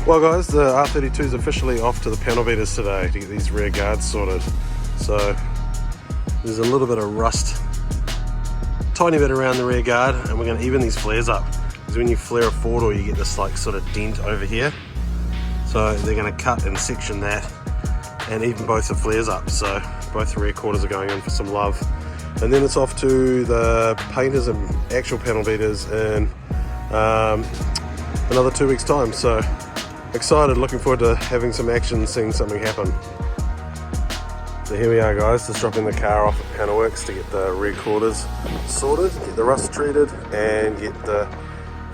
Well guys, the R32 is officially off to the panel beaters today to get these rear guards sorted. So there's a little bit of rust, tiny bit around the rear guard, and we're going to even these flares up. Because when you flare a four-door you get this like sort of dent over here. So they're going to cut and section that and even both the flares up. So both the rear quarters are going in for some love. And then it's off to the painters and actual panel beaters in another 2 weeks time. So excited, looking forward to having some action, seeing something happen. So here we are guys, just dropping the car off at Panelworks to get the rear quarters sorted, get the rust treated and get the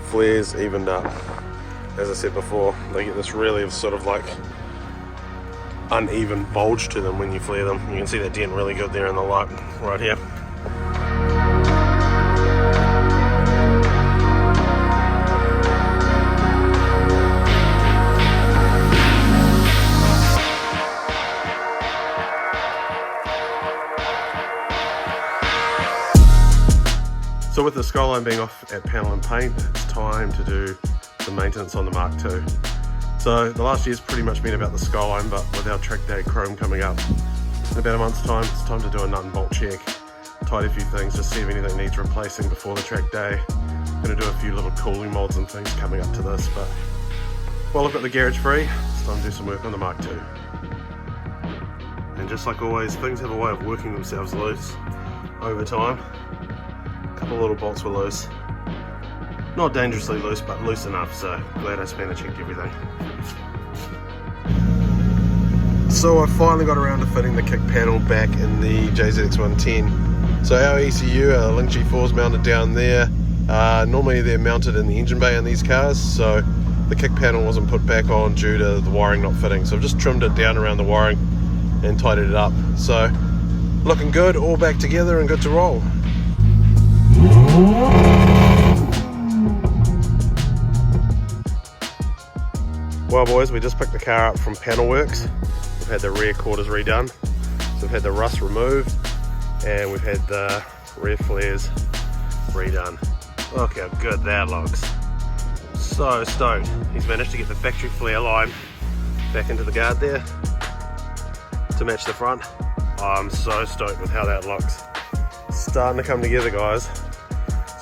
flares evened up. As I said before, they get this really sort of like uneven bulge to them when you flare them. You can see that dent really good there in the light right here. So with the Skyline being off at panel and paint, it's time to do some maintenance on the Mark II. So the last year's pretty much been about the Skyline, but with our track day chrome coming up in about a month's time, it's time to do a nut and bolt check, tidy a few things, just see if anything needs replacing before the track day. Gonna do a few little cooling mods and things coming up to this, but while I've got the garage free, it's time to do some work on the Mark II. And just like always, things have a way of working themselves loose over time. A couple of little bolts were loose. Not dangerously loose, but loose enough, so glad I spent and checked everything. So I finally got around to fitting the kick panel back in the JZX110. So our ECU, our Link G4 is mounted down there. Normally they're mounted in the engine bay in these cars, so the kick panel wasn't put back on due to the wiring not fitting. So I've just trimmed it down around the wiring and tidied it up. So looking good, all back together and good to roll. Well boys, we just picked the car up from Panelworks. We've had the rear quarters redone. So we've had the rust removed and we've had the rear flares redone. Look how good that looks. So stoked. He's managed to get the factory flare line back into the guard there to match the front. I'm so stoked with how that looks. Starting to come together guys.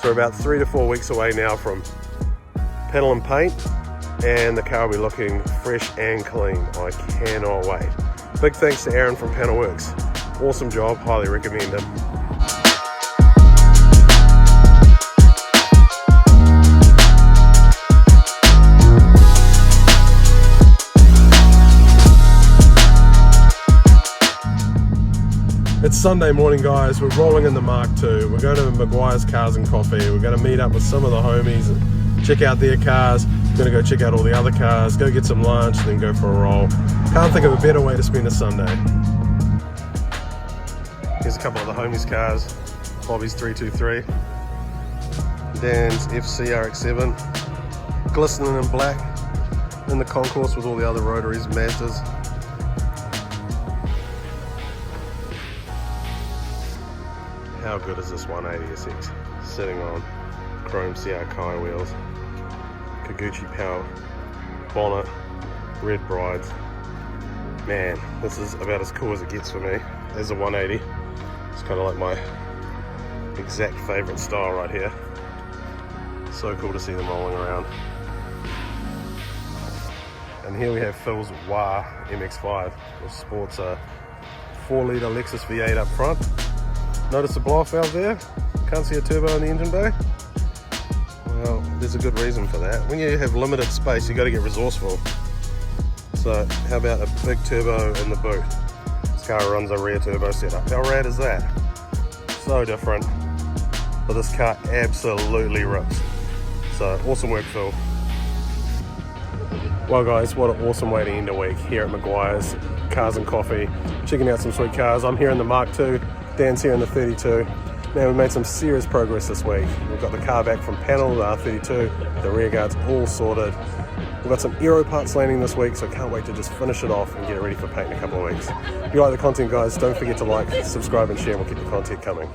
So we're about 3 to 4 weeks away now from panel and paint, and the car will be looking fresh and clean. I cannot wait. Big thanks to Aaron from Panelworks. Awesome job, highly recommend him. It's Sunday morning guys, we're rolling in the Mark II. We're going to Meguiars Cars and Coffee. We're going to meet up with some of the homies and check out their cars. We're going to go check out all the other cars, go get some lunch, and then go for a roll. Can't think of a better way to spend a Sunday. Here's a couple of the homies' cars. Bobby's 323. Dan's FC RX-7. Glistening in black in the concourse with all the other rotaries and Mazdas. How good is this 180 SX sitting on chrome CR Kai wheels, Kaguchi power bonnet, red brides. Man, this is about as cool as it gets for me as a 180. It's kind of like my exact favorite style right here. So cool to see them rolling around. And here we have Phil's Wah MX-5, which sports a 4-litre Lexus V8 up front. Notice the blow-off valve there? Can't see a turbo in the engine bay? Well, there's a good reason for that. When you have limited space, you got to get resourceful. So, how about a big turbo in the boot? This car runs a rear turbo setup. How rad is that? So different. But this car absolutely rips. So, awesome work, Phil. Well guys, what an awesome way to end a week here at Meguiars Cars and Coffee. Checking out some sweet cars. I'm here in the Mark II. Dan's here in the 32. Now we've made some serious progress this week. We've got the car back from panel, the R32, the rear guard's all sorted. We've got some aero parts landing this week, so I can't wait to just finish it off and get it ready for paint in a couple of weeks. If you like the content guys, don't forget to like, subscribe and share, and we'll keep the content coming.